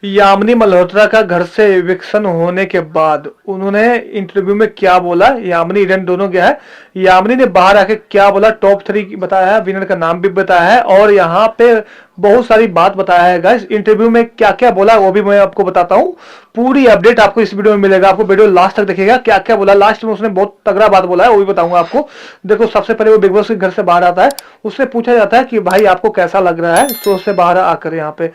यामिनी मल्होत्रा का घर से एविक्शन होने के बाद उन्होंने इंटरव्यू में क्या बोला, यामिनी ईडन दोनों गया है। यामिनी ने बाहर आके क्या बोला, टॉप 3 बताया है, विनर का नाम भी बताया है और यहाँ पे बहुत सारी बात बताया है गाइस। इंटरव्यू में क्या क्या बोला वो भी मैं आपको बताता हूँ। पूरी अपडेट आपको इस वीडियो में मिलेगा, आपको वीडियो लास्ट तक देखिएगा। क्या क्या बोला लास्ट में, उसने बहुत तगड़ा बात बोला है, वो भी बताऊंगा आपको। देखो, सबसे पहले वो बिग बॉस के घर से बाहर आता है, उससे पूछा जाता है कि भाई आपको कैसा लग रहा है शो से बाहर आकर, यहाँ पे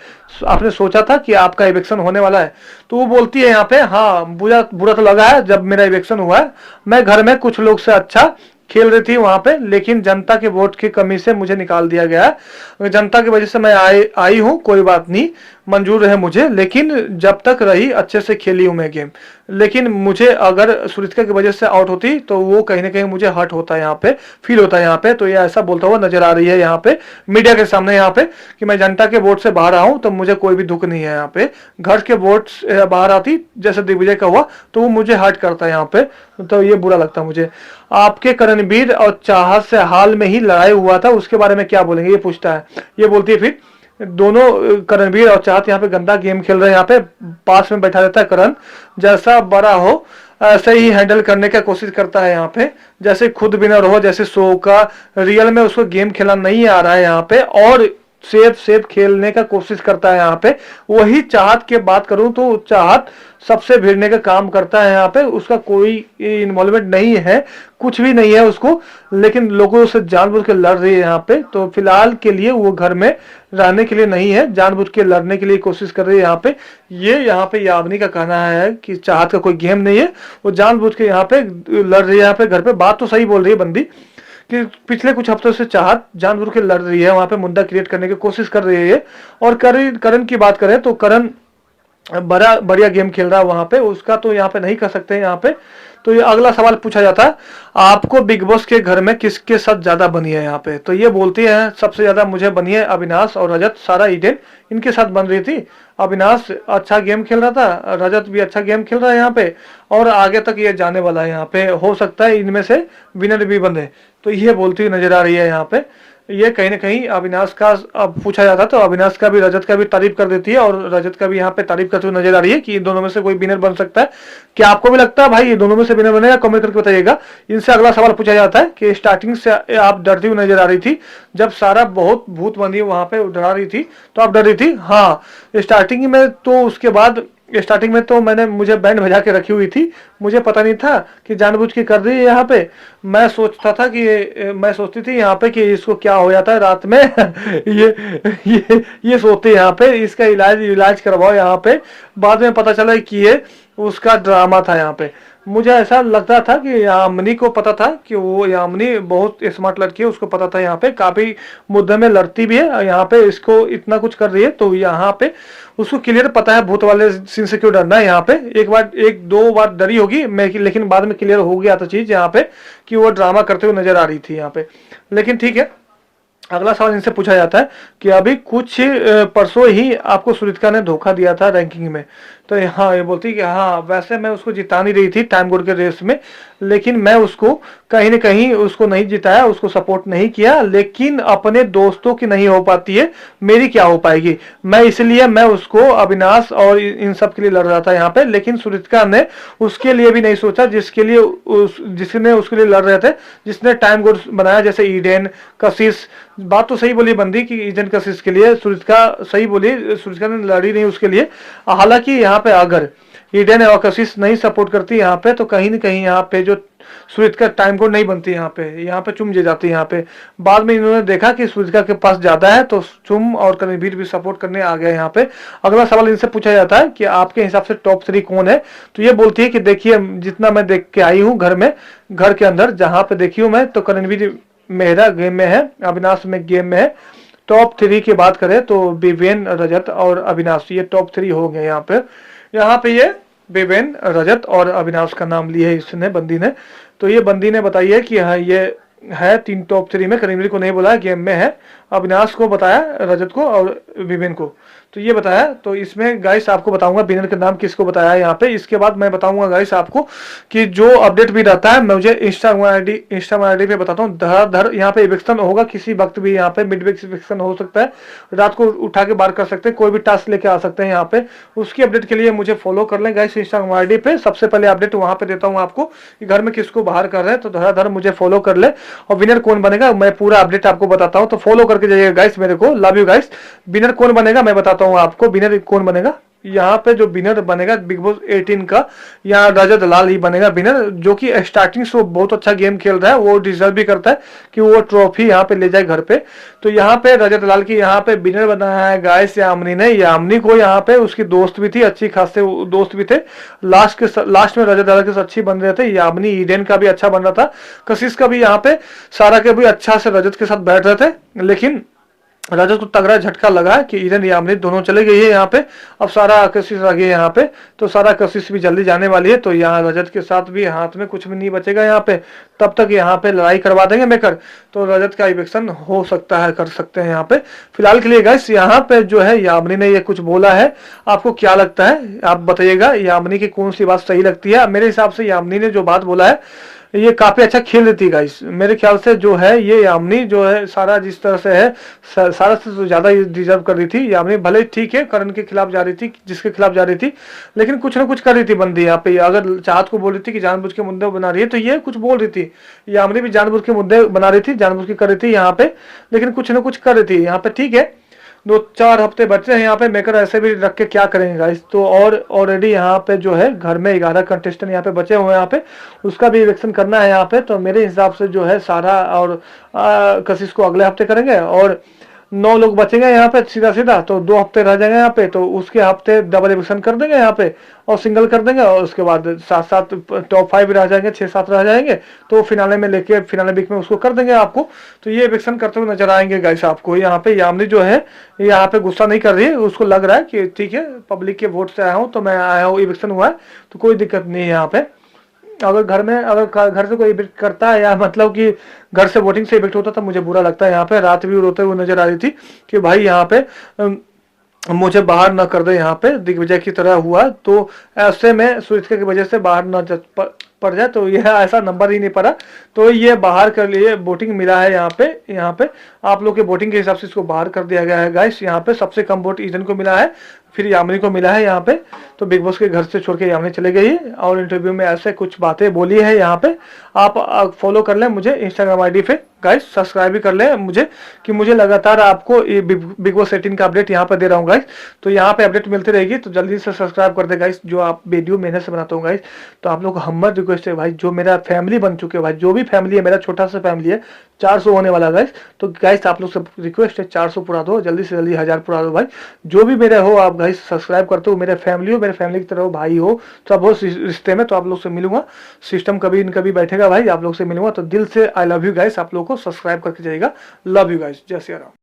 आपने सोचा था कि आपका इविक्शन होने वाला है? तो वो बोलती है यहाँ पे, हाँ बुरा बुरा तो लगा है जब मेरा इविक्शन हुआ है। मैं घर में कुछ लोग से अच्छा खेल रही थी वहां पे, लेकिन जनता के वोट की कमी से मुझे निकाल दिया गया है। जनता की वजह से मैं आई हूँ, कोई बात नहीं, मंजूर है मुझे, लेकिन जब तक रही अच्छे से खेली हूँ मैं गेम। लेकिन मुझे अगर सुरित्का की वजह से आउट होती तो वो कहीं ना कहीं मुझे हर्ट होता है, यहाँ पे फील होता है यहाँ पे। तो ये ऐसा बोलता हुआ नजर आ रही है यहाँ पे मीडिया के सामने, यहाँ पे कि मैं जनता के वोट से बाहर आऊं तो मुझे कोई भी दुख नहीं है। यहाँ पे घर के वोट बाहर आती जैसे दिग्विजय का हुआ तो वो मुझे हर्ट करता है यहाँ पे, तो ये बुरा लगता है मुझे। आपके करणवीर और चाहत से हाल में ही लड़ाई हुआ था, उसके बारे में क्या बोलेंगे, ये पूछता है। ये बोलती है फिर, दोनों करणवीर और चाहत यहाँ पे गंदा गेम खेल रहे हैं। यहाँ पे पास में बैठा रहता है करण, जैसा बड़ा हो ऐसे ही हैंडल करने का कोशिश करता है यहाँ पे, जैसे खुद विनर हो, जैसे शो का रियल में उसको गेम खेलना नहीं आ रहा है यहाँ पे, और सेफ सेफ खेलने का कोशिश करता है यहाँ पे। वही चाहत की बात करूं तो चाहत सबसे भिड़ने का काम करता है यहाँ पे, उसका कोई इन्वॉल्वमेंट नहीं है, कुछ भी नहीं है उसको, लेकिन लोगों से जानबूझ के लड़ रही है यहाँ पे। तो फिलहाल के लिए वो घर में रहने के लिए नहीं है, जानबूझ के लड़ने के लिए कोशिश कर रही है यहाँ पे। ये यहाँ पे यामिनी का कहना है कि चाहत का कोई गेम नहीं है, वो जानबूझ के यहाँ पे लड़ रही है यहाँ पे घर पे। बात तो सही बोल रही है बंदी कि पिछले कुछ हफ्तों से चाहत जानबूझ के लड़ रही है, वहां पे मुद्दा क्रिएट करने की कोशिश कर रही है। और करण की बात करें तो करण बड़ा बढ़िया गेम खेल रहा है वहां पे, उसका तो यहाँ पे नहीं कर सकते यहाँ पे। तो ये अगला सवाल पूछा जाता है, आपको बिग बॉस के घर में किसके साथ ज्यादा बनी है यहाँ पे? तो ये बोलती है सबसे ज्यादा मुझे बनी है अविनाश और रजत, सारा ईडन इनके साथ बन रही थी। अविनाश अच्छा गेम खेल रहा था, रजत भी अच्छा गेम खेल रहा है यहाँ पे, और आगे तक ये जाने वाला है यहाँ पे, हो सकता है इनमें से विनर भी बने। तो ये बोलती हुई नजर आ रही है यहाँ पे। ये कहीं ना कहीं अविनाश का अब पूछा जाता तो अविनाश का भी रजत का भी तारीफ कर देती है, और रजत का भी यहाँ पे तारीफ करते हुए नजर आ रही है कि इन दोनों में से कोई विनर बन सकता है। क्या आपको भी लगता है भाई ये दोनों में से विनर बनेगा? कमेंट करके बताइएगा। इनसे अगला सवाल पूछा जाता है कि स्टार्टिंग से आप डरती हुई नजर आ रही थी, जब सारा बहुत भूत बंदी वहां पे डरा रही थी तो आप डर रही थी? हाँ, स्टार्टिंग में तो, उसके बाद स्टार्टिंग में तो मुझे बैंड बजा के रखी हुई थी, मुझे पता नहीं था कि जानबूझ के कर रही है यहाँ पे। मैं सोचती थी यहाँ पे कि इसको क्या हो जाता है रात में ये सोचती है यहाँ पे, इसका इलाज करवाओ यहाँ पे। बाद में पता चला कि ये उसका ड्रामा था यहाँ पे। मुझे ऐसा लगता था कि यामिनी को पता था कि वो, यामिनी बहुत स्मार्ट लड़की है, उसको पता था यहाँ पे काफी मुद्दे में लड़ती भी है, यहाँ पे इसको इतना कुछ कर रही है तो यहाँ पे उसको क्लियर पता है भूत वाले सीन से क्यों डरना है। यहाँ पे एक दो बार डरी होगी मैं, लेकिन बाद में क्लियर हो गया था चीज यहाँ पे कि वो ड्रामा करते हुए नजर आ रही थी यहाँ पे। लेकिन ठीक है, अगला सवाल इनसे पूछा जाता है कि अभी कुछ परसों ही आपको सुरित्का ने धोखा दिया था रैंकिंग में। तो हाँ, ये बोलती कि हाँ वैसे मैं उसको जिता नहीं रही थी टाइम गोड के रेस में, लेकिन मैं उसको कहीं ना कहीं उसको नहीं जिताया, उसको सपोर्ट नहीं किया। लेकिन अपने दोस्तों की नहीं हो पाती है, मेरी क्या हो पाएगी? इसलिए मैं उसको अविनाश और इन सब के लिए लड़ रहा था यहाँ पे। लेकिन सुरित्का ने उसके लिए भी नहीं सोचा जिसने उसके लिए लड़ रहे थे, जिसने टाइम गोड बनाया, जैसे ईडन, कशिश। बात तो सही बोली बंदी कि ईडन कशिश के लिए सुरित्का सही बोली, सुरित्का ने लड़ी नहीं उसके लिए। हालांकि यहाँ पे अगर ईडन और कशिश नहीं सपोर्ट करती यहाँ पे तो कहीं ना कहीं यहाँ पे जो सुरित्का टाइम कोड नहीं बनती, यहाँ पे चुम जे जाती है यहाँ पे। बाद में इन्होंने देखा कि सुरित्का के पास ज्यादा है तो चुम और करणवीर भी सपोर्ट करने आ गए यहाँ पे। अगला सवाल इनसे पूछा जाता है कि आपके हिसाब से टॉप 3 कौन है? तो ये बोलती है कि देखिए, जितना मैं देख के आई हूँ घर के अंदर जहाँ पे देखी हूँ मैं, तो करणवीर मेहरा गेम में है, अविनाश में गेम में है। टॉप 3 की बात करें तो विवेन, रजत और अविनाश, ये टॉप 3 हो गए यहाँ पे ये विवेन, रजत और अविनाश का नाम लिया है इसने, बंदी ने। तो ये बंदी ने बताई है कि हाँ ये है 3 टॉप 3 में। करीमली को नहीं बोला, गेम में है, अविनाश को बताया, रजत को और विवेन को। तो तो ये बताया। तो इसमें गाइस आपको बताऊंगा विनर का नाम किसको बताया है यहाँ पे। इसके बाद मैं बताऊंगा गाइस आपको कि जो अपडेट भी रहता है मुझे इंस्टाग्राम आईडी पे बताता हूँ। धर यहाँ पे इविक्शन होगा किसी वक्त भी, यहाँ पे मिड वीक इविक्शन हो सकता है, रात को उठा के बाहर कर सकते हैं, कोई भी टास्क लेके आ सकते हैं यहाँ पे। उसकी अपडेट के लिए मुझे फॉलो कर लें गाइस इंस्टाग्राम आईडी पे। सबसे पहले अपडेट वहां पे देता हूँ आपको कि घर में किसको बाहर कर रहे हैं, तो धर मुझे फॉलो कर ले और विनर कौन बनेगा मैं पूरा अपडेट आपको बताता हूँ। तो फॉलो करके जाइएगा गाइस मेरे को। Love you guys. विनर कौन बनेगा मैं बताता हूँ आपको, विनर कौन बनेगा। यहाँ पे जो विनर बनेगा बिग बॉस 18 का, यहाँ रजत दलाल ही बनेगा विनर, जो कि स्टार्टिंग से बहुत अच्छा गेम खेल रहा है, वो डिजर्व भी करता है कि वो ट्रॉफी यहाँ पे ले जाए घर पे। तो यहाँ पे रजत दलाल की यहाँ पे विनर बनाया है गाइस यामिनी ने। यामिनी को यहाँ पे उसकी दोस्त भी थी, अच्छी खासे दोस्त भी थे। लास्ट में रजत दलाल के साथ अच्छी बन रहे थे। यामिनी ईडन का भी अच्छा बन रहा था, कशिश का भी, यहाँ पे सारा के भी अच्छा से रजत के साथ बैठ रहे थे। लेकिन रजत को तगड़ा झटका लगा कि ईडन यामिनी दोनों चले गई है यहाँ पे। अब सारा कशिश आ गई है यहाँ पे, तो सारा कशिश भी जल्दी जाने वाली है। तो यहाँ रजत के साथ भी हाथ में कुछ भी नहीं बचेगा यहाँ पे, तब तक यहाँ पे लड़ाई करवा देंगे मेकर। तो रजत का इविक्शन हो सकता है, कर सकते हैं यहाँ पे। फिलहाल के लिए गाइस यहाँ पे जो है यामिनी ने ये कुछ बोला है, आपको क्या लगता है आप बताइएगा। यामिनी की कौन सी बात सही लगती है। मेरे हिसाब से यामिनी ने जो बात बोला है ये काफी अच्छा खेल रही थी गाइस। मेरे ख्याल से जो है ये यामिनी जो है सारा जिस तरह से है, सारा से तो ज्यादा डिजर्व कर रही थी यामिनी। भले ठीक है करण के खिलाफ जा रही थी, जिसके खिलाफ जा रही थी, लेकिन कुछ ना कुछ कर रही थी बंदी यहाँ पे। अगर चाहत को बोल रही थी कि जानबूझ के मुद्दे बना रही है, तो ये कुछ बोल रही थी। यामिनी भी जानबूझ के मुद्दे बना रही थी, जानबूझ के कर रही थी यहाँ पे, लेकिन कुछ ना कुछ कर रही थी यहाँ पे। ठीक है 2-4 हफ्ते बचे हैं यहाँ पे, मेकर ऐसे भी रख के क्या करेंगे गाइस। तो और ऑलरेडी यहाँ पे जो है घर में 11 कंटेस्टेंट यहाँ पे बचे हुए हैं यहाँ पे, उसका भी इलेक्शन करना है यहाँ पे। तो मेरे हिसाब से जो है सारा और कशिश को अगले हफ्ते करेंगे और 9 लोग बचेंगे यहाँ पे सीधा सीधा। तो 2 हफ्ते रह जाएंगे यहाँ पे, तो उसके हफ्ते डबल इलेक्शन कर देंगे यहाँ पे और सिंगल कर देंगे। और उसके बाद 7-7 टॉप 5 रह जाएंगे, 6-7 रह जाएंगे, तो फिनाले में लेके फिनाले वीक में उसको कर देंगे आपको। तो ये इलेक्शन करते हुए नजर आएंगे गाइस आपको। यहाँ पे यामिनी जो है यहाँ पे गुस्सा नहीं कर रही है, उसको लग रहा है कि ठीक है पब्लिक के वोट से आया हूँ, तो मैं आया हूँ, इलेक्शन हुआ है तो कोई दिक्कत नहीं है यहाँ पे। अगर घर में अगर घर से कोई इविक्ट करता है या मतलब कि घर से वोटिंग से इविक्ट होता तो मुझे बुरा लगता है। यहाँ पे रात भी रोते हुए नजर आ रही थी कि भाई यहाँ पे मुझे बाहर ना कर दे, यहाँ पे दिग्विजय की तरह हुआ। तो ऐसे में सुचित्रा की वजह से बाहर ना पड़ जाए, तो यह ऐसा नंबर ही नहीं पड़ा, तो ये बाहर कर लिए वोटिंग मिला है यहाँ पे आप लोग के वोटिंग के हिसाब से इसको बाहर कर दिया गया है गाइस। यहाँ पे सबसे कम वोट ईडन को मिला है, फिर यामिनी को मिला है यहाँ पे। तो बिग बॉस के घर से छोड़ के यामिनी चले गई है और इंटरव्यू में ऐसे कुछ बातें बोली है यहाँ पे। आप फॉलो कर लें मुझे इंस्टाग्राम आईडी पे गाइस, सब्सक्राइब भी कर लें मुझे, कि मुझे लगातार आपको ये बिग बॉस 18 का अपडेट यहाँ पे दे रहा हूँ गाइस। तो यहाँ पे अपडेट मिलती रहेगी, तो जल्दी से सब्सक्राइब कर दे गाइस। जो आप वीडियो मेहनत से बनाता हूँ गाइस, तो आप लोग को हम्मत रिक्वेस्ट है भाई, जो मेरा फैमिली बन चुके हैं भाई, जो भी फैमिली है मेरा छोटा सा फैमिली है, 400 होने वाला गाइस। तो गाइस आप लोग से रिक्वेस्ट है 400 पूरा दो, जल्दी से जल्दी 1000 पूरा दो भाई। जो भी मेरे हो आप गाइस सब्सक्राइब करते हो, मेरे फैमिली हो, मेरे फैमिली की तरह हो, भाई हो, सब हो रिश्ते में। तो आप लोग से मिलूंगा, सिस्टम कभी न कभी बैठेगा भाई, आप लोग से मिलूंगा। तो दिल से आई लव यू गाइस, आप लोग को सब्सक्राइब करके जाइएगा। लव यू गाइस, जय श्री राम।